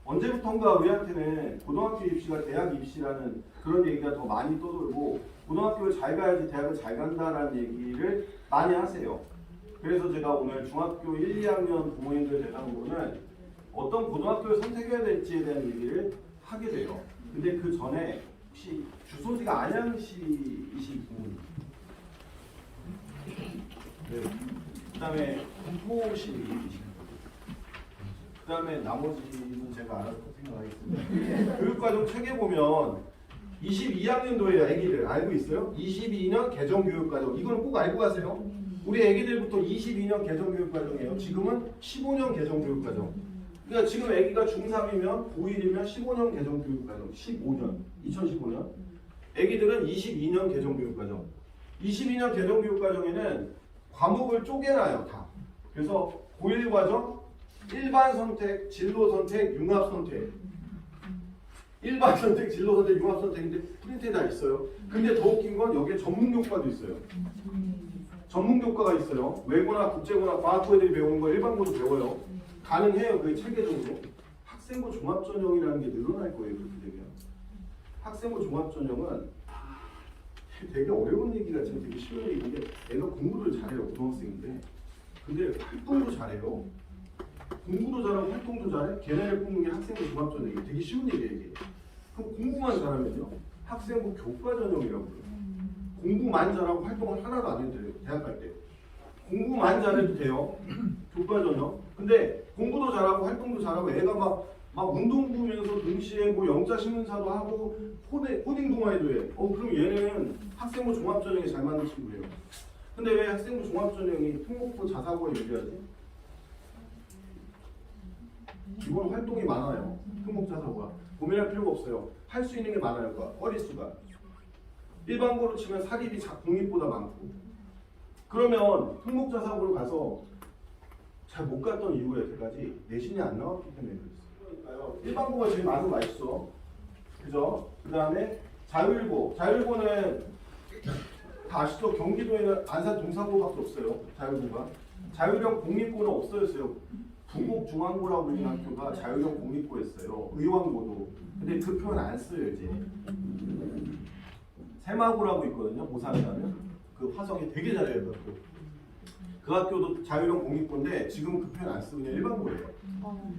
언제부턴가 우리한테는 고등학교 입시가 대학 입시라는 그런 얘기가 더 많이 떠돌고 고등학교를 잘 가야지 대학을 잘 간다라는 얘기를 많이 하세요. 그래서 제가 오늘 중학교 1, 2학년 부모님들 대상으로는 어떤 고등학교를 선택해야 될지에 대한 얘기를 하게 돼요. 근데 그 전에 혹시 주소지가 안양시이신 분? 네. 그 다음에 군포시이신 분? 그 다음에 나머지는 제가 알아서 생각하겠습니다. 교육과정 책에 보면 22학년도에요. 애기들 알고 있어요? 22년 개정교육과정. 이거는 꼭 알고 가세요. 우리 애기들부터 22년 개정교육과정이에요. 지금은 15년 개정교육과정. 그러니까 지금 애기가 중3이면 고1이면 15년 개정교육과정. 15년. 2015년. 애기들은 22년 개정교육과정. 22년 개정교육과정에는 과목을 쪼개놔요. 다. 그래서 고1 과정, 일반 선택, 진로 선택, 융합 선택. 일반 선택, 진로 선택, 융합 선택인데 프린트에 다 있어요. 근데 더 웃긴 건 여기에 전문 교과도 있어요. 전문 교과가 있어요. 외고나 국제고나 과학고 애들이 배우는 거 일반고도 배워요. 가능해요. 그게 체계적으로. 학생부 종합전형이라는 게 늘어날 거예요. 그렇게 되면. 학생부 종합전형은 되게 어려운 얘기 같지만 되게 쉬운 얘기인데 애가 공부를 잘해요. 고등학생인데. 근데 활동도 잘해요. 공부도 잘하고 활동도 잘해? 걔네를 뽑는 게 학생부 종합전형이에요. 되게 쉬운 얘기예요. 이게. 그럼 공부만 잘하면요? 학생부 교과전형이라고 그래요. 공부만 잘하고 활동을 하나도 안 해도 돼요. 대학 갈 때. 공부만 잘해도 돼요. 교과전형. 근데 공부도 잘하고 활동도 잘하고 애가 막 운동 부면서 동시에 뭐 영자 신문사도 하고 코딩 동아리도 해. 그럼 얘는 학생부 종합전형이 잘 맞는 친구예요. 근데 왜 학생부 종합전형이 특목고 자사고에 유리하지? 기본 활동이 많아요. 특목 자사고가. 고민할 필요가 없어요. 할 수 있는 게 많아요. 허리수가. 일반고로 치면 사립이 공립보다 많고. 그러면 특목 자사고를 가서 잘 못 갔던 이유가 여태까지 내신이 안 나왔기 때문에 그랬어요. 그러니까요. 일반고가 제일 많은 거 맛있어. 그죠? 그 다음에 자율고. 자율고는 다 아시죠? 경기도에는 안산 동사고밖에 없어요. 자율고가. 자율형 공립고는 없어졌어요. 부곡중앙고라고 불리는 학교가 자율형 공립고였어요. 의왕고도. 근데 그 표현 안 써요 이제. 세마고라고 있거든요. 모산에 가면. 그 화성이 되게 잘해요. 그 학교. 그 학교도 자율형 공립고인데 지금은 그 표현 안 쓰고 그냥 일반고예요.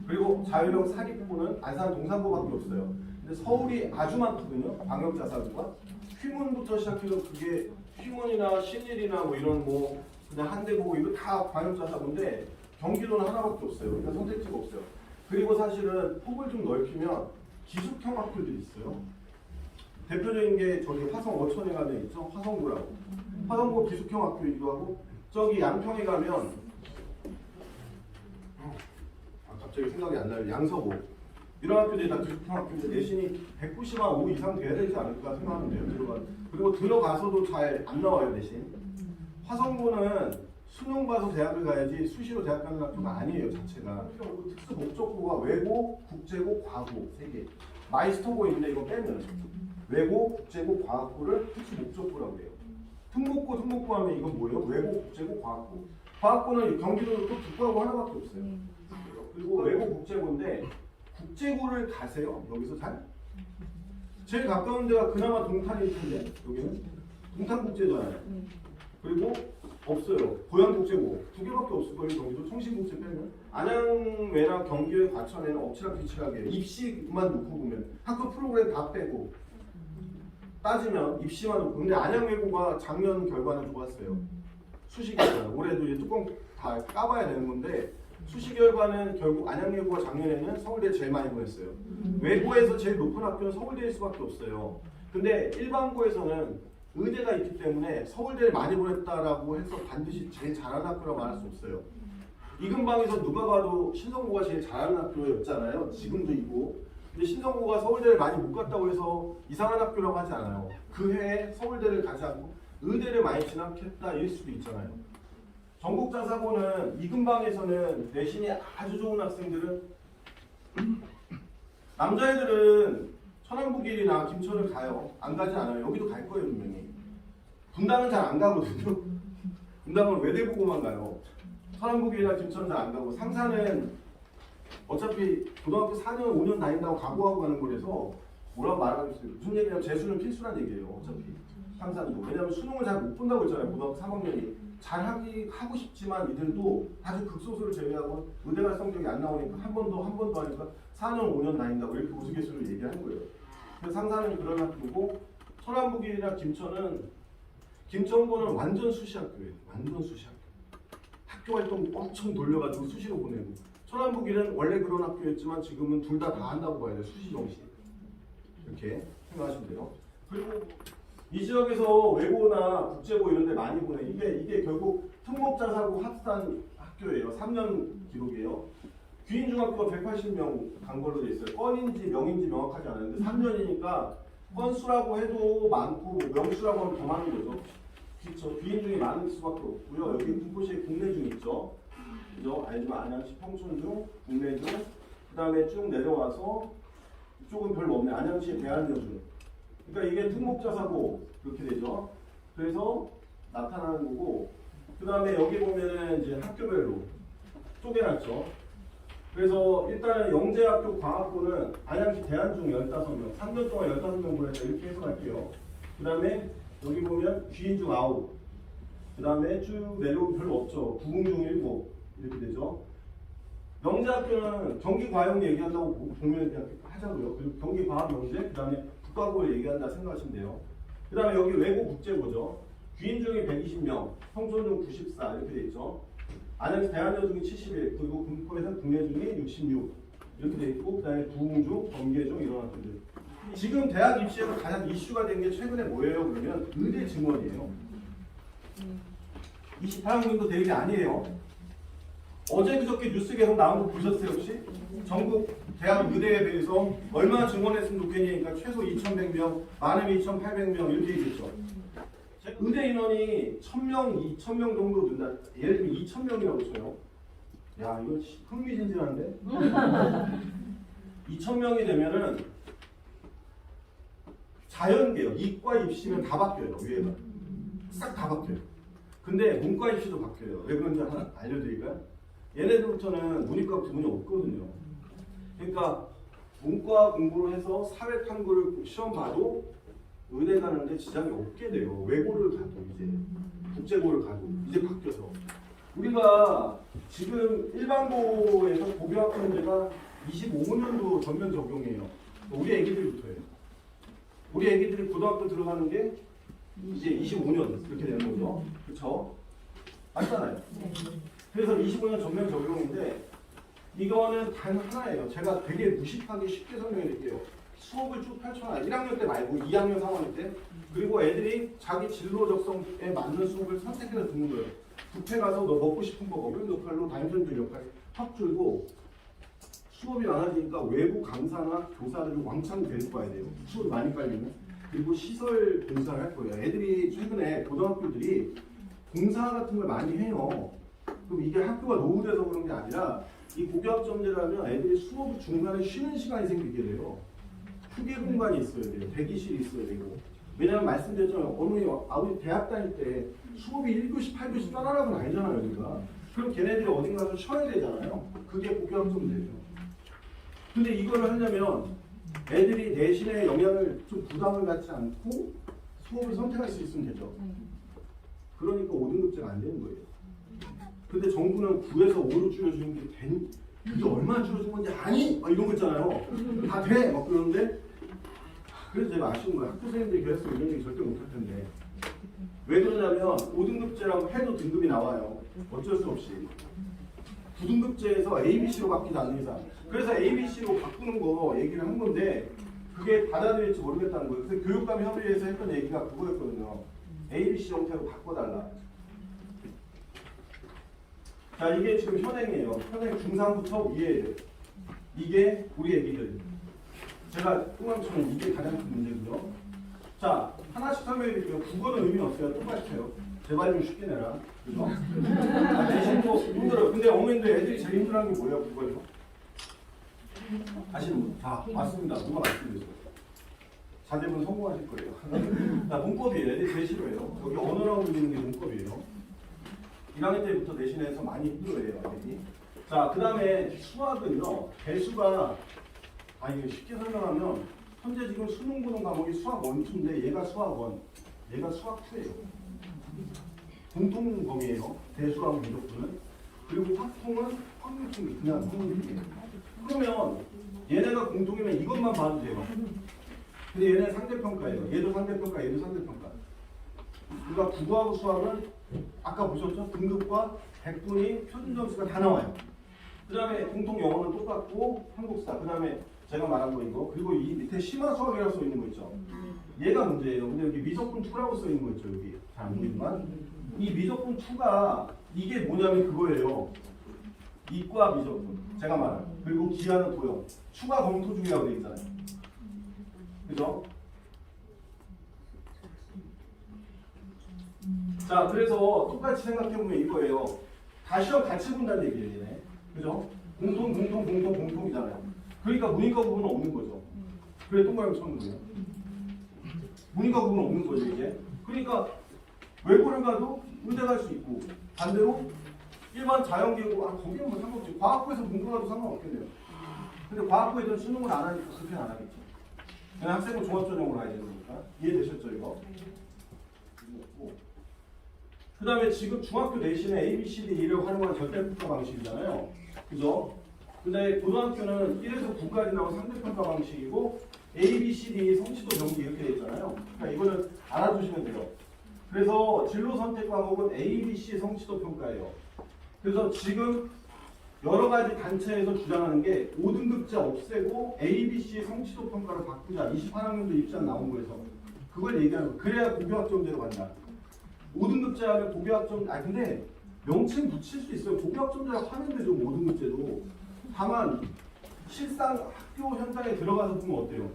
그리고 자율형 사립고는 안산 동사고밖에 없어요. 근데 서울이 아주 많거든요. 방역자사고가. 휘문부터 시작해서 그게 휘문이나 신일이나 뭐 이런 뭐 그냥 한대보고 이거 다 방역자사고인데 경기도는 하나밖에 없어요. 그러니까 선택지가 없어요. 그리고 사실은 폭을 좀 넓히면 기숙형 학교들이 있어요. 대표적인 게 저기 화성 어천에 가면 있죠. 화성고라고. 화성고 기숙형 학교이기도 하고 저기 양평에 가면 갑자기 생각이 안 나요. 양서고. 이런 학교들이 다 기숙형 학교인데 내신이 190만 5 이상 돼야 되지 않을까 생각하는데요. 그리고 들어가서도 잘 안 나와요. 내신. 화성고는 수능 봐서 대학을 가야지 수시로 대학 가는 학교가 아니에요. 자체가. 특수 목적고가 외고, 국제고, 과고 3개. 마이스터고 있는데 이거 빼면 외고, 국제고, 과학고를 특수 목적고라고 해요. 특목고 하면 이건 뭐예요? 외고, 국제고, 과학고. 과학고는 경기도도 또 국과고 하나밖에 없어요. 그리고 외고, 국제고인데 국제고를 가세요? 여기서 잘? 제일 가까운 데가 그나마 동탄일 텐데 여기는 동탄국제잖아요. 그리고 없어요. 고양국제고 2개밖에 없을 거예요. 경기도 청신국제 빼면. 안양외나 경기의 과천에는 엎치락뒤치락이에요. 입시만 놓고 보면 학교 프로그램 다 빼고 따지면 입시만 놓고. 근데 안양외고가 작년 결과는 좋았어요. 수시 결과는. 올해도 이제 뚜껑 다 까봐야 되는 건데 수시 결과는 결국 안양외고가 작년에는 서울대 제일 많이 보냈어요. 외고에서 제일 높은 학교는 서울대일 수밖에 없어요. 근데 일반고에서는 의대가 있기 때문에 서울대를 많이 보냈다라고 해서 반드시 제일 잘하는 학교라고 말할 수 없어요. 이 근방에서 누가 봐도 신성고가 제일 잘하는 학교였잖아요. 지금도 있고. 근데 신성고가 서울대를 많이 못 갔다고 해서 이상한 학교라고 하지 않아요. 그 해에 서울대를 가지 않고 의대를 많이 진학했다 일 수도 있잖아요. 전국자사고는 이 근방에서는 내신이 아주 좋은 학생들은 남자애들은 천안북일이나 김천을 가요. 안 가지 않아요. 여기도 갈 거예요 분명히. 분당은 잘 안 가거든요. 분당은 외대보고만 가요. 천안북일이나 김천은 잘 안 가고 상산은 어차피 고등학교 4년, 5년 다닌다고 각오하고 가는 거라서 뭐라고 말하겠어요. 무슨 얘기냐면 재수는 필수란 얘기예요. 어차피 항상도. 왜냐하면 수능을 잘 못 본다고 했잖아요. 고등학교 3학년이. 하고 싶지만 이들도 아주 극소수를 제외하고 의대 갈 성적이 안 나오니까 한 번 더 하니까 4년, 5년 다닌다고 이렇게 우스갯소리로 얘기하는 거예요. 그래서 상사는 그런 학교고 천안북이나 김천고는 완전 수시학교예요. 완전 수시학교. 학교 활동 엄청 돌려가지고 수시로 보내고 천안북이는 원래 그런 학교였지만 지금은 둘 다 한다고 봐야 돼요. 수시 정시. 이렇게 생각하시면 돼요. 그리고 이 지역에서 외고나 국제고 이런 데 많이 보내. 이게 결국 특목자사고 합산 학교예요. 3년 기록이에요. 귀인중학교가 180명 간 걸로 돼 있어요. 건인지 명인지 명확하지 않은데 3년이니까 건수라고 해도 많고 명수라고 하면 더 많은 거죠. 그렇죠. 귀인중이 많을 수밖에 없고요. 여기 군포시에 국내중 있죠. 그죠? 알지만 안양시 평촌중, 국내중, 그 다음에 쭉 내려와서 이쪽은 별로 없네. 안양시의 대한여중. 그러니까 이게 특목자사고 이렇게 되죠. 그래서 나타나는 거고, 그 다음에 여기 보면은 이제 학교별로 쪼개놨죠. 그래서 일단은 영재학교 광학고는 안양시 대한중 15명, 3년 동안 15명 보냈다 이렇게 해석할게요. 그 다음에 여기 보면 귀인중 9, 그 다음에 쭉 내려오면 별로 없죠. 부궁중 7 이렇게 되죠. 영재학교는 경기과학 얘기한다고 보면 그냥 하자고요. 그리고 경기과학영재, 그 다음에 국가고를 얘기한다 생각하시면 돼요. 그 다음에 여기 외고 국제고죠. 귀인중이 120명, 평촌중 94 이렇게 돼 있죠. 안양시 대한여중이 71, 그리고 군포에서 국내중이 66 이렇게 돼 있고, 그 다음에 부흥중, 범계중 이런 학교들. 지금 대학 입시에서 가장 이슈가 된 게 최근에 뭐예요? 그러면 의대 증원이에요. 28학년도 대입이 아니에요. 어제 그저께 뉴스 계속 나온 거 보셨어요 혹시? 전국 대학 의대에 대해서 얼마나 증원했으면 좋겠냐니까 최소 2,100명, 많으면 2,800명 이렇게 얘기했죠. 의대 인원이 1,000명, 2,000명 정도 된다. 예를 들면 2,000명이라고 쳐요. 야 이거 흥미진진한데? 2,000명이 되면은 자연계요. 이과 입시는 다 바뀌어요. 위에가. 싹 다 바뀌어요. 근데 문과 입시도 바뀌어요. 왜 그런지 하나 알려드릴까요? 얘네들부터는 문이과 구분이 없거든요. 그러니까 문과 공부를 해서 사회 탐구를 시험 봐도 의대 가는데 지장이 없게 돼요. 외고를 가도 이제 국제고를 가도 이제 바뀌어서 우리가 지금 일반고에서 고교학교 문제가 25년도 전면 적용이에요. 우리 애기들부터예요. 우리 애기들이 고등학교 들어가는 게 이제 25년 이렇게 되는 거죠. 그렇죠? 맞잖아요. 그래서 25년 전면 적용인데 이거는 단 하나예요. 제가 되게 무식하게 쉽게 설명해드릴게요. 수업을 쭉 펼쳐놔요. 1학년 때 말고 2학년, 3학년 때. 그리고 애들이 자기 진로 적성에 맞는 수업을 선택해서 듣는 거예요. 뷔페 가서 너 먹고 싶은 거 먹을 역할로 단순줄 역할 확 줄고 수업이 많아지니까 외부 강사나 교사들을 왕창 데리고 와야 돼요. 수업이 많이 깔리면. 그리고 시설 공사를 할 거예요. 애들이 최근에 고등학교들이 공사 같은 걸 많이 해요. 그럼 이게 학교가 노후돼서 그런 게 아니라 이 고교학점제라면 애들이 수업 중간에 쉬는 시간이 생기게 돼요. 휴게 공간이 있어야 돼요. 대기실이 있어야 되고. 왜냐하면 말씀드렸잖아요. 어머니 아버지 대학 다닐 때 수업이 1교시, 8교시 떠나라고는 아니잖아요. 여기가. 그럼 걔네들이 어딘 가서 쉬어야 되잖아요. 그게 고교학점제죠. 근데 이거를 하려면 애들이 내신에 영향을 좀 부담을 갖지 않고 수업을 선택할 수 있으면 되죠. 그러니까 5등급제가 안 되는 거예요. 근데 정부는 9에서 5로 줄여주는 게 그게 얼마나 줄여준 건지 아니? 막 이런 거 있잖아요. 다 돼! 막 그러는데 그래서 제가 아쉬운 거예요. 학교 선생님들이 그랬으면 이런 얘기 절대 못할 텐데 왜 그러냐면 5등급제라고 해도 등급이 나와요. 어쩔 수 없이 9등급제에서 ABC로 바뀌지 않는 이상 그래서 ABC로 바꾸는 거 얘기를 한 건데 그게 받아들일지 모르겠다는 거예요. 그래서 교육감 협의회에서 했던 얘기가 그거였거든요. ABC 형태로 바꿔달라. 자, 이게 지금 현행이에요. 현행 중3부터 위에 이게 우리 애기들. 제가 뚱함처럼 이게 가장 큰 문제고요. 자, 하나씩 설명해 드릴게요. 국어는 의미 없어요. 똑같아요. 제발 좀 쉽게 내라. 그죠? 대신 또 힘들어요. 근데 어머님들 애들이 제일 힘들어하는 게 뭐예요? 국어에서? 아시는 분? 자, 맞습니다. 누가 말씀드렸어요? 자제분 성공하실 거예요. 자, 문법이에요. 애들이 제일 싫어해요. 여기 언어라고 불리는 게 문법이에요. 1학년 때부터 내신에서 많이 힘들어해요. 애들이. 자, 그 다음에 수학은요. 배수가 이거 쉽게 설명하면 현재 지금 수능 보는 과목이 수학 1, 2인데 얘가 수학 1, 얘가 수학 2예요. 공통 범위예요. 대수하고 미적분은. 그리고 확통은 확률통이 그냥 확률이에요. 그러면 얘네가 공통이면 이것만 봐도 돼요. 근데 얘네 상대평가예요. 얘도 상대평가, 얘도 상대평가. 그러니까 국어하고 수학은 아까 보셨죠? 등급과 백분위, 표준점수가 다 나와요. 그 다음에 공통 영어는 똑같고 한국사. 그 다음에 제가 말한 거 이거. 그리고 이 밑에 심화 수학이라고 써 있는 거 있죠? 얘가 문제예요. 근데 여기 미적분 2라고 써 있는 거 있죠? 여기. 잘 안 보이지만. 이 미적분 2가 이게 뭐냐면 그거예요. 이과 미적분. 제가 말한. 그리고 기하는 도형. 추가 검토 중이라고 되어 있잖아요. 그죠? 자, 그래서 똑같이 생각해보면 이거예요. 다 시험 같이 본다는 얘기예요, 얘네. 그죠? 공통이잖아요. 그러니까 문이과 부분은 없는 거죠. 그래, 동그라미 쳐는 거예요. 문이과 부분은 없는 거죠, 이게. 그러니까 외고를 가도 의대 갈 수 있고, 반대로 일반 자연계고, 거기는 뭐 상관없지. 과학부에서 문과 가도 상관없겠네요. 근데 과학부 애들은 수능을 안 하니까 그렇게 안 하겠죠. 그냥 학생부 종합전형으로 가야 되니까. 이해되셨죠, 이거? 그 다음에 지금 중학교 내신에 A, B, C, D, E를 활용한 절대평가 방식이잖아요. 그죠? 근데 고등학교는 1에서 9까지 나온 상대평가 방식이고 A, B, C, D, 성취도 병기 이렇게 돼 있잖아요. 그러니까 이거는 알아두시면 돼요. 그래서 진로 선택 과목은 A, B, C 성취도 평가예요. 그래서 지금 여러 가지 단체에서 주장하는 게 5등급제 없애고 A, B, C 성취도 평가를 바꾸자. 28학년도 입시안 나온 거에서 그걸 얘기하는 거예요. 그래야 고교학점제로 간다. 5등급제 하면 고교학점, 근데 명칭 붙일 수 있어요. 고교학점제라고 하면 되죠. 5등급제도. 다만 실상 학교 현장에 들어가서 보면 어때요?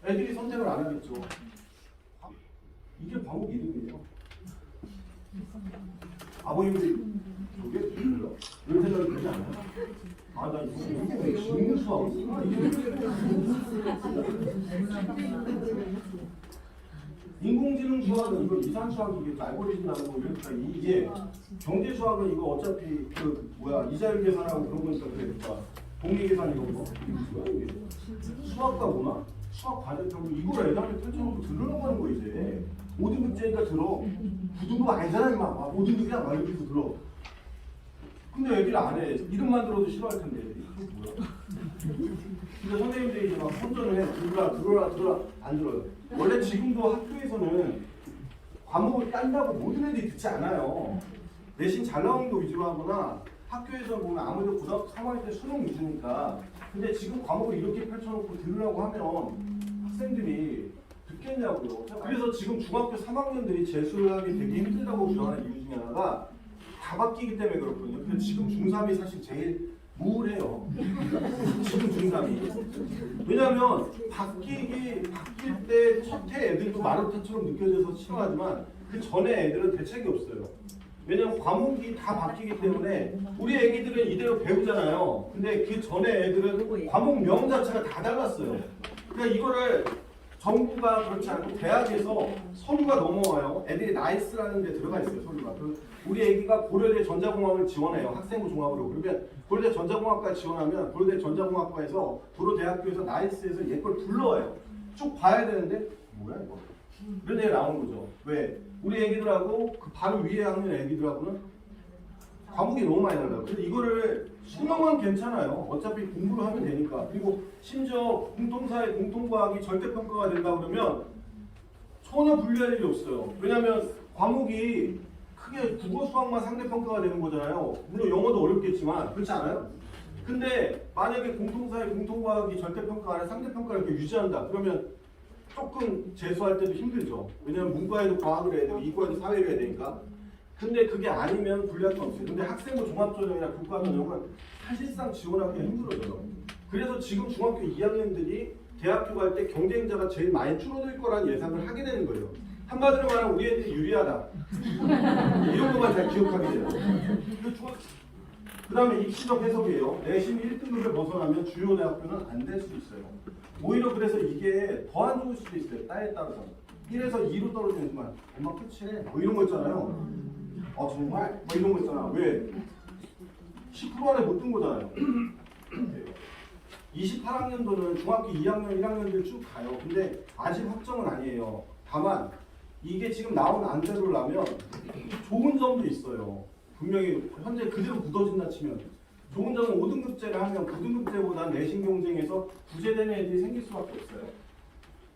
애들이 선택을 안 하겠죠. 이게 과목 이름이에요. 아버님들이 저게 별로? 이런 생각이 들지 않아요? 나 이거 진수하고 인공지능 수학은 이거 이산 수학이겠죠. 알고리즘 나오는 거 이러니까 이게 경제 수학은 이거 어차피 이자율 계산하고 그런 거니까 그러니까 복리 계산 이런 거 수학과 문화, 수학 과제평 이걸 애들한테 펼쳐놓고 들으려고 하는 거 이제 5등급제니까 들어. 9등급 아니잖아 임마. 5등급이야 막 이렇게 해서 들어. 근데 애들이 안 해. 이름만 들어도 싫어할 텐데 애들이. 뭐야? 근데 선생님들이 이제 막 선전을 해. 들어라 안 들어요. 원래 지금도 학교에서는 과목을 딴다고 모든 애들이 듣지 않아요. 내신 잘 나오는 거 위주로 하거나 학교에서 보면 아무래도 고등학교 3학년 때 수능 위주니까 근데 지금 과목을 이렇게 펼쳐놓고 들으라고 하면 학생들이 듣겠냐고요. 그래서 지금 중학교 3학년들이 재수를 하기 되게 힘들다고 주장하는 이유 중에 하나가 다 바뀌기 때문에 그렇거든요. 근데 지금 중3이 사실 제일 우울해요. 지금 중3이. 왜냐면 바뀔 때 첫 해 애들도 마라톤처럼 느껴져서 싫어하지만 그 전에 애들은 대책이 없어요. 왜냐면 과목이 다 바뀌기 때문에 우리 애기들은 이대로 배우잖아요. 근데 그 전에 애들은 과목명 자체가 다 달랐어요. 그러니까 이거를 정부가 그렇지 않고 대학에서 서류가 넘어와요. 애들이 나이스라는 데 들어가 있어요. 서류가. 우리 애기가 고려대 전자공학을 지원해요. 학생부 종합으로. 그러면 고려대 전자공학과 지원하면 고려대 전자공학과에서 도로대학교에서 나이스에서 얘 걸 불러와요. 쭉 봐야 되는데 뭐야 이거. 이런 애가 나오는 거죠. 왜? 우리 애기들하고 그 바로 위에 학년 애기들하고는 과목이 너무 많이 달라요. 그래서 이거를 수능은 괜찮아요. 어차피 공부를 하면 되니까. 그리고 심지어 공통사회 공통과학이 절대평가가 된다 그러면 전혀 분리할 일이 없어요. 왜냐하면 과목이 크게 국어 수학만 상대평가가 되는 거잖아요. 물론 영어도 어렵겠지만 그렇지 않아요? 근데 만약에 공통사회 공통과학이 절대평가 아래 상대평가를 이렇게 유지한다. 그러면 조금 재수할 때도 힘들죠. 왜냐하면 문과에도 과학을 해야 되고 이과에도 사회를 해야 되니까. 근데 그게 아니면 불리할 건 없어요. 근데 학생부 종합전형이나 교과전형은 사실상 지원하기가 힘들어져요. 그래서 지금 중학교 2학년들이 대학교 갈 때 경쟁자가 제일 많이 줄어들 거라는 예상을 하게 되는 거예요. 한마디로 말하면 우리 애들이 유리하다. 이런 것만 잘 기억하게 돼요. 그 다음에 입시적 해석이에요. 내신 1등급을 벗어나면 주요 대학교는 안 될 수 있어요. 오히려 그래서 이게 더 안 좋을 수도 있어요. 따에 따라서. 1에서 2로 떨어지는 순간 엄마 끝이래. 뭐 이런 거 있잖아요. 정말? 뭐 이런 거 있잖아. 왜? 10% 안에 못 든 거잖아요. 28학년도는 중학교 2학년, 1학년들 쭉 가요. 근데 아직 확정은 아니에요. 다만 이게 지금 나온 안대로라면 좋은 점도 있어요. 분명히 현재 그대로 굳어진다 치면 좋은 점은 5등급제를 하면 9등급제보다 내신 경쟁에서 구제되는 애들이 생길 수밖에 없어요.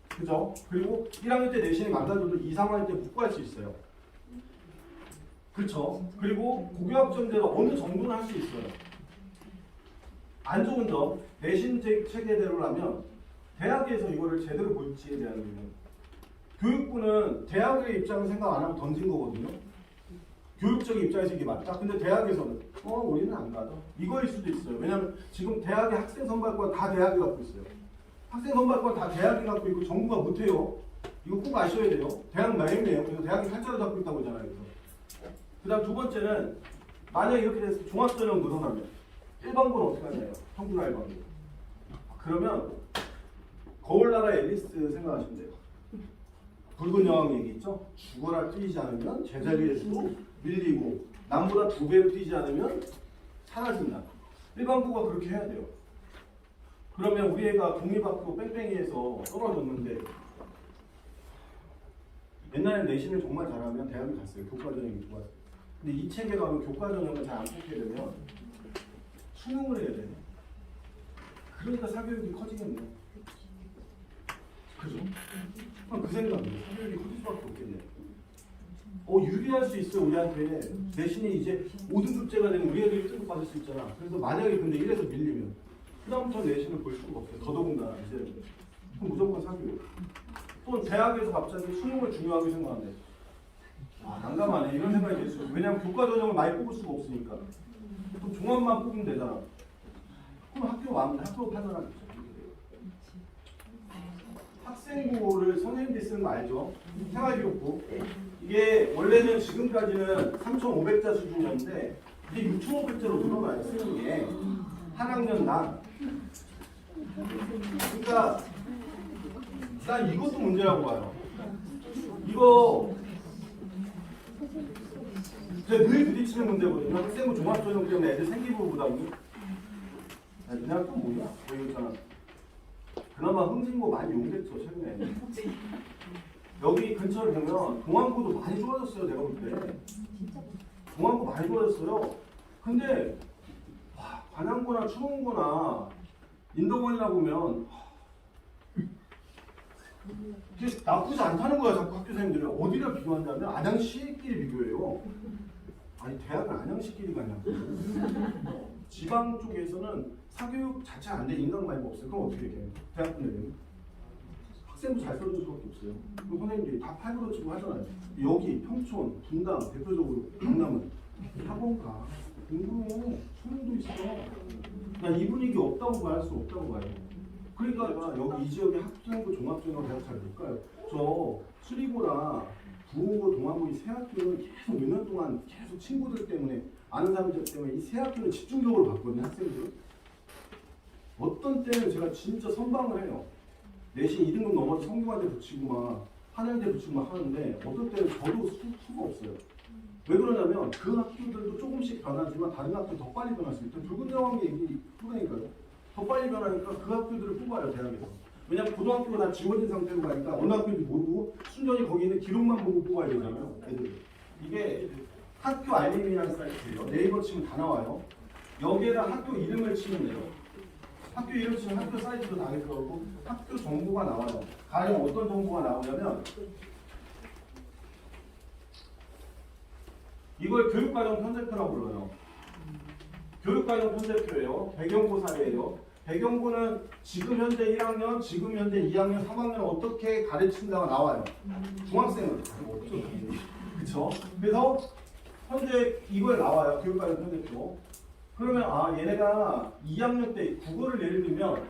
그죠? 그리고 1학년 때 내신이 망가져도 2, 3학년 때 복구할 수 있어요. 그렇죠? 그리고 고교학점제로 어느 정도는 할 수 있어요. 안 좋은 점, 내신 체계대로라면 대학에서 이거를 제대로 볼지에 대한 의문. 교육부는 대학의 입장을 생각 안 하고 던진 거거든요. 교육적인 입장에서 이게 맞다? 근데 대학에서는 우리는 안 가죠. 이거일 수도 있어요. 왜냐하면 지금 대학의 학생 선발권 다 대학이 갖고 있어요. 학생 선발권 다 대학이 갖고 있고 정부가 못해요. 이거 꼭 아셔야 돼요. 대학 마임이에요. 그래서 대학이 칼자루 잡고 있다고 하잖아요. 그 다음 두 번째는 만약 이렇게 돼서 종합전형 늘어나면 1반고는 어떻게 하나요? 평균 알바고. 그러면 거울나라 앨리스 생각하시면 돼요. 붉은 여왕 얘기 있죠? 죽어라 뛰지 않으면 제자리에서도 밀리고 남보다 2배로 뛰지 않으면 사라진다. 일반고가 그렇게 해야 돼요. 그러면 우리 애가 공립학교 뺑뺑이에서 떨어졌는데 옛날에 내신을 정말 잘하면 대학을 갔어요. 교과전형이 좋았어요. 근데 이 책에 가면 교과전형을 잘 안 뽑게 되면 수능을 해야 되네. 그러니까 사교육이 커지겠네. 그죠? 그 생각이에요. 사교육이 커질 수밖에 없겠네. 유리할 수 있어요. 우리한테. 내신이 이제 5등급제가 되면 우리 애들이 1등급 받을 수 있잖아. 그래서 만약에 근데 1에서 밀리면 그다음부터 내신을 볼 수가 없어요. 더더군다나 이제 그럼 무조건 사교육. 또 대학에서 갑자기 수능을 중요하게 생각하네. 난감하네. 이런 생각이 들 수 있어요. 왜냐하면 교과 전형을 많이 뽑을 수가 없으니까. 그럼 종합만 뽑으면 되잖아. 그럼 학교 판단하겠죠. 학생부를 선생님들이 쓰는 거 알죠? 생활기록부. 이게 원래는 지금까지는 3,500자 수준이었는데 이게 6,500자로 늘어나요. 쓰는 게. 한 학년당. 그러니까 난 이것도 문제라고 봐요. 이거 제가 늘 부딪히는 문제거든요. 학생부 종합전형 때문에 애들 생기부 부담이. 그냥 또 뭐냐? 여기 있잖아. 그나마 흥진고 많이 용됐죠 최근에. 여기 근처를 보면 공항고도 많이 좋아졌어요. 내가 볼 때. 공항고 많이 좋아졌어요. 근데 관양고나 추운고나 인덕원이나 보면 이게 나쁘지 않다는 거야. 자꾸 학교 선생님들이 어디를 비교한다면 안양시끼리 비교해요. 아니 대학은 안양시끼리 가냐고. 지방 쪽에서는 사교육 자체 안 돼. 인강말고 없어요. 그럼 어떻게 해? 대학 분들은 학생부 잘 써줄 수밖에 없어요. 그럼 선생님들이 다 8% 치고 하잖아요. 여기 평촌, 분당 대표적으로 강남은 학원가 공부해. 수능도 있어. 난 이 분위기 없다고 말할 수 없다고 봐요. 그러니까 여기 이 지역의 학생부 종합전형 대학 잘 못 가요. 저 수리고나 부흥고 동아고 이 세 학교는 계속 몇 년 동안 계속 친구들 때문에 아는 사람들 때문에 이 세 학교는 집중적으로 봤거든요. 학생들. 어떤 때는 제가 진짜 선방을 해요. 내신 2등급 넘어서 성균관대 붙이고 막 한양대 붙이고 막 하는데 어떤 때는 저도 수가 없어요. 왜 그러냐면 그 학교들도 조금씩 변하지만 다른 학교는 더 빨리 변할 수 있다. 붉은 여왕 얘기 그러니까요. 더 빨리 변하니까 그 학교들을 뽑아요. 대학에서. 왜냐면 고등학교가 다 지워진 상태로 가니까 어느 학교인지 모르고 순전히 거기 있는 기록만 보고 뽑아야 되잖아요. 애들. 이게 학교 알림이라는 사이트예요. 네이버 치면 다 나와요. 여기에다 학교 이름을 치면 돼요. 학교 이름 치면 학교 사이트도 다 들어오고 학교 정보가 나와요. 가령 어떤 정보가 나오냐면 이걸 교육과정 편제표라고 불러요. 교육과정 편제표예요. 배경고 사례예요. 배경고는 지금 현재 1학년, 지금 현재 2학년, 3학년 어떻게 가르친다가 나와요. 중학생은 없죠. 그쵸? 그래서 현재 이걸 나와요. 교육과정 편제표. 그러면 얘네가 2학년 때 국어를 예를 들면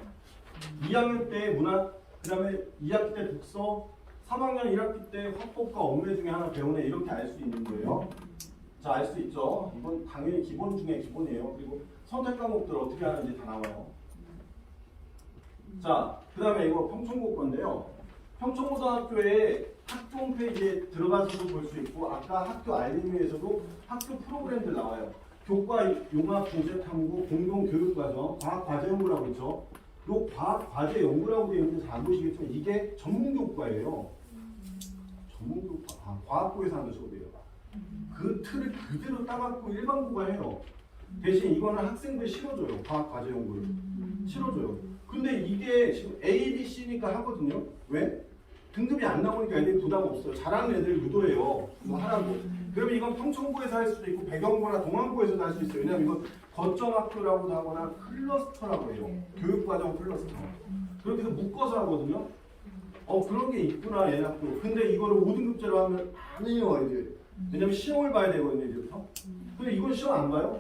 2학년 때 문학, 그 다음에 2학기 때 독서, 3학년 1학기 때 화법과 언어 중에 하나 배우네 이렇게 알 수 있는 거예요. 자, 알 수 있죠. 이건 당연히 기본 중에 기본이에요. 그리고 선택 과목들 어떻게 하는지 다 나와요. 자, 그 다음에 이거 평촌고 건데요. 평촌고등학교에 학교 홈페이지에 들어가서도 볼 수 있고 아까 학교 알림위에서도 학교 프로그램들 나와요. 교과 융합 교재 탐구 공동 교육 과정 과학 과제 연구라고 있죠. 요 과학 과제 연구라고 되어 있는데 잘 보시겠지만 이게 전문 교과예요. 전문 교과. 과학부에서 하는 수업이에요. 그 틀을 그대로 따갖고 일반부가 해요. 대신 이거는 학생들 실어줘요. 과학 과제 연구를 실어줘요. 근데 이게 지금 A, B, C니까 하거든요. 왜? 등급이 안 나오니까 애들이 부담 없어요. 잘하는 애들 유도해요. 뭐 하라고. 그러면 이건 평촌부에서 할 수도 있고 배경부나 동안부에서도 할 수 있어요. 왜냐하면 이건 거점학교라고도 하거나 클러스터라고 해요. 교육과정 클러스터. 그렇게 해서 묶어서 하거든요. 그런 게 있구나 얘네학교. 근데 이거를 5등급제로 하면 안 해요 애들. 왜냐면 시험을 봐야 되거든요 이제부터. 근데 이건 시험 안 봐요?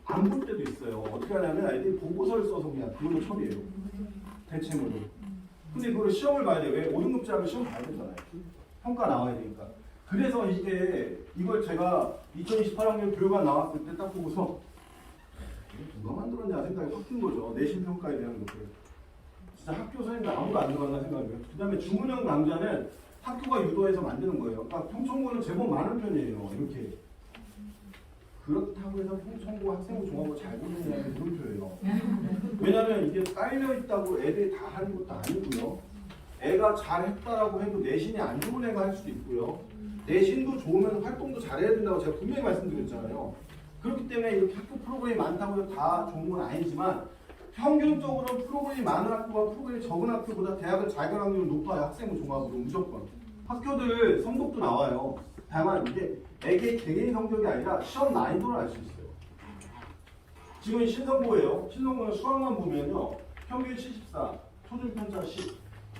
안 볼 때도 있어요. 어떻게 하냐면 애들이 보고서를 써서 그냥 그걸로 처리해요. 대체문으로. 근데 그걸 시험을 봐야 돼요. 왜? 5등급제 하면 시험 봐야 되잖아요. 평가 나와야 되니까. 그래서 이걸 제가 2028학년 교육안 나왔을 때 딱 보고서 누가 만들었냐 생각이 확 든 거죠. 내신 평가에 대한 것들. 진짜 학교 선생님들 아무도 안 들어갔나 생각해요. 그 다음에 주문형 강좌는 학교가 유도해서 만드는 거예요. 그러니까 평촌고는 제법 많은 편이에요. 이렇게. 그렇다고 해서 평촌고 학생부 종합을 잘 보느냐는 물음표예요. 왜냐면 이게 깔려있다고 애들이 다 하는 것도 아니고요. 애가 잘했다라고 해도 내신이 안 좋은 애가 할 수도 있고요. 내신도 좋으면 활동도 잘해야 된다고 제가 분명히 말씀드렸잖아요. 그렇기 때문에 이렇게 학교 프로그램이 많다고 해서 다 좋은 건 아니지만 평균적으로 프로그램이 많은 학교가 프로그램이 적은 학교보다 대학을 잘 갈 확률이 높아요. 학생부 종합으로 무조건. 학교들 성적도 나와요. 다만 이게 애의 개개인 성적이 아니라 시험 난이도를 알 수 있어요. 지금 신성고예요. 신성고는 수학만 보면요. 평균 74, 초중편차 10.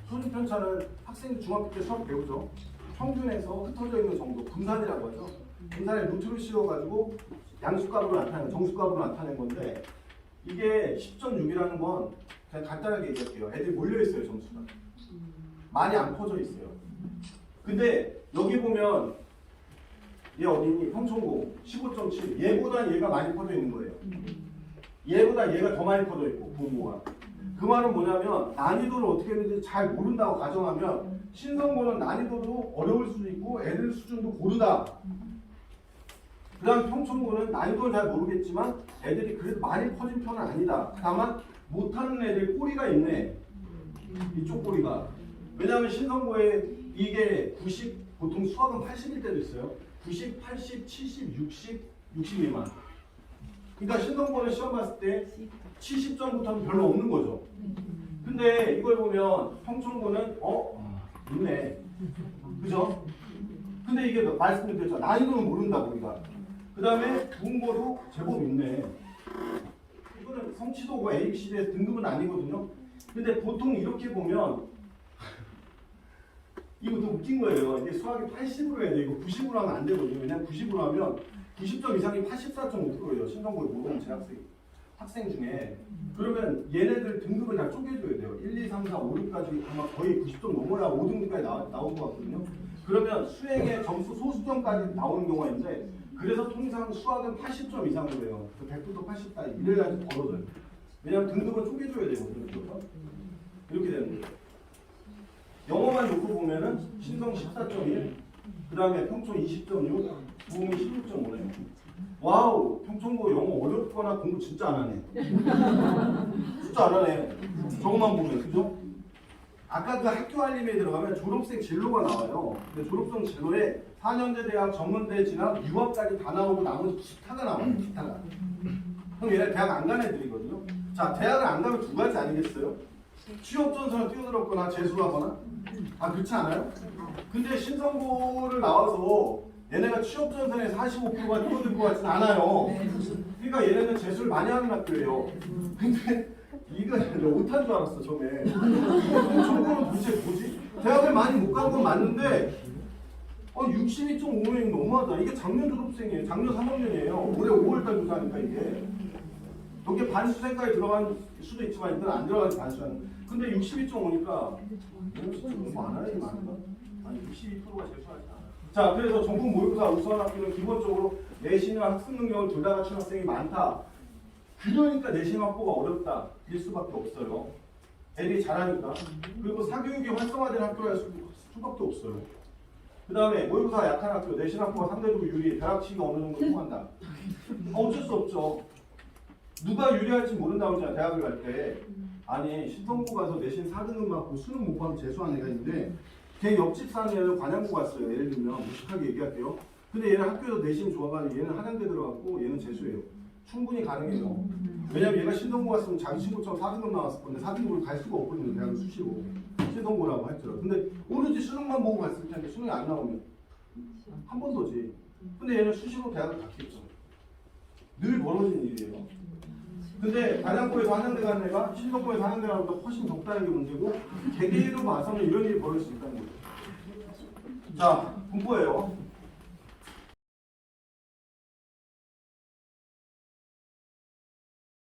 초중편차는 학생 중학교 때 수학 배우죠. 평균에서 흩어져 있는 정도, 분산이라고 하죠. 분산에 루트를 씌워가지고 양수값으로 나타내는, 정수값으로 나타낸 건데 이게 10.6이라는 건 그냥 간단하게 얘기할게요. 애들이 몰려있어요, 점수가. 많이 안 퍼져 있어요. 근데 여기 보면 얘 어디니? 평촌고 15.7. 얘보다 얘가 많이 퍼져 있는 거예요. 얘보다 얘가 더 많이 퍼져 있고 부모가. 그 말은 뭐냐면 난이도를 어떻게 했는지 잘 모른다고 가정하면 신성고는 난이도도 어려울 수도 있고 애들 수준도 고르다. 그 다음 평촌고는 난이도를 잘 모르겠지만 애들이 그래도 많이 퍼진 편은 아니다. 다만 못하는 애들 꼬리가 있네. 이쪽 꼬리가. 왜냐하면 신성고에 이게 90, 보통 수학은 80일 때도 있어요. 90, 80, 70, 60, 60 미만. 그러니까 신성고는 시험 봤을 때 70점부터는 별로 없는 거죠. 근데 이걸 보면 평촌고는 있네. 그죠? 근데 이게 말씀드렸죠. 난이도는 모른다고 우리가. 그 다음에 국어도 제법 있네. 이거는 성취도고 ABCD에서 등급은 아니거든요. 근데 보통 이렇게 보면 이거 더 웃긴 거예요. 이게 수학이 80으로 해야 돼. 이거 90으로 하면 안 되거든요. 왜냐면 90으로 하면 90점 이상이 84.5%예요. 신성고에 모르는 학생 중에. 그러면 얘네들 등급을 다 쪼개줘야 돼요. 1, 2, 3, 4, 5, 6까지 아마 거의 90점 넘어야 5등급까지 나온 것 같거든요. 그러면 수행의 점수 소수점까지 나오는 경우가 있는데 그래서 통상 수학은 80점 이상으로 해요. 100부터 80까지 이래야지 벌어져요. 왜냐면 등급을 쪼개줘야 되거든요. 이렇게 되는 거예요. 영어만 놓고 보면은 신성 14.1, 그 다음에 평촌 20.6, 부음이 16.5네요. 와우, 평촌고 영어 어렵거나 공부 진짜 안 하네. 진짜 안 하네. 저것만 보면, 그죠? 아까 그 학교 알림에 들어가면 졸업생 진로가 나와요. 근데 졸업생 진로에 4년제 대학, 전문대 진학, 유학까지 다 나오고 나머지 기타가 나와요. 기타가. 그럼 얘네 대학 안 가는 애들이거든요. 자, 대학을 안 가면 두 가지 아니겠어요? 취업전선을 뛰어들었거나 재수하거나. 그렇지 않아요? 근데 신성고를 나와서 얘네가 취업전선에 45%가 뛰어들 것 같진 않아요. 그러니까 얘네는 재수를 많이 하는 학교예요. 근데 이거 내가 못한 줄 알았어 처음에. 청고는 도대체 뭐지? 대학을 많이 못 간 건 맞는데 62.5명이 너무하다. 이게 작년 졸업생이에요. 작년 3학년이에요. 올해 5월달 조사하니까 이게. 여기 반수생까지 들어간 수도 있지만 이건 안 들어가서 반수하는. 근데 62.5니까 너무 많아요. 이게 많은가? 아니 62%가 재수하지 않아요. 자, 그래서 전국 모의고사 우수한 학교는 기본적으로 내신과 학습 능력을 둘 다 갖춘 학생이 많다. 그러니까 내신 확보가 어렵다. 일 수밖에 없어요. 애들이 잘하니까. 그리고 사교육이 활성화된 학교라 수밖에 없어요. 그 다음에 모의고사 약한 학교, 내신 학교가 상대적으로 유리해. 벼락치기가 어느 정도 통한다. 어쩔 수 없죠. 누가 유리할지 모른다고 했잖아, 대학을 갈 때. 아니, 신성고 가서 내신 4등급 맞고 수능 못 받으면 재수한 애가 있는데 걔 옆집 사는 애는 관양고 갔어요. 예를 들면 무식하게 얘기할게요. 근데 얘는 학교에서 내신이 좋아가지고 얘는 한양대 들어갔고 얘는 재수예요. 충분히 가능해요. 왜냐면 얘가 신성고 갔으면 자기 친구처럼 4등급 나왔을 건데 4등급을 갈 수가 없거든요. 대학을 수시로. 신성고라고 했더라. 근데 오로지 수능만 보고 갔을 텐데 수능이 안 나오면 한 번 더지. 근데 얘는 수시로 대학을 갔겠죠. 늘 벌어진 일이에요. 근데 단양고에서 한양대 간 애가 신성고에서 한양대 가는 것보다 훨씬 적다는 게 문제고 개개인으로 봐서는 이런 일이 벌어질 수 있다는 거죠. 자, 공부예요.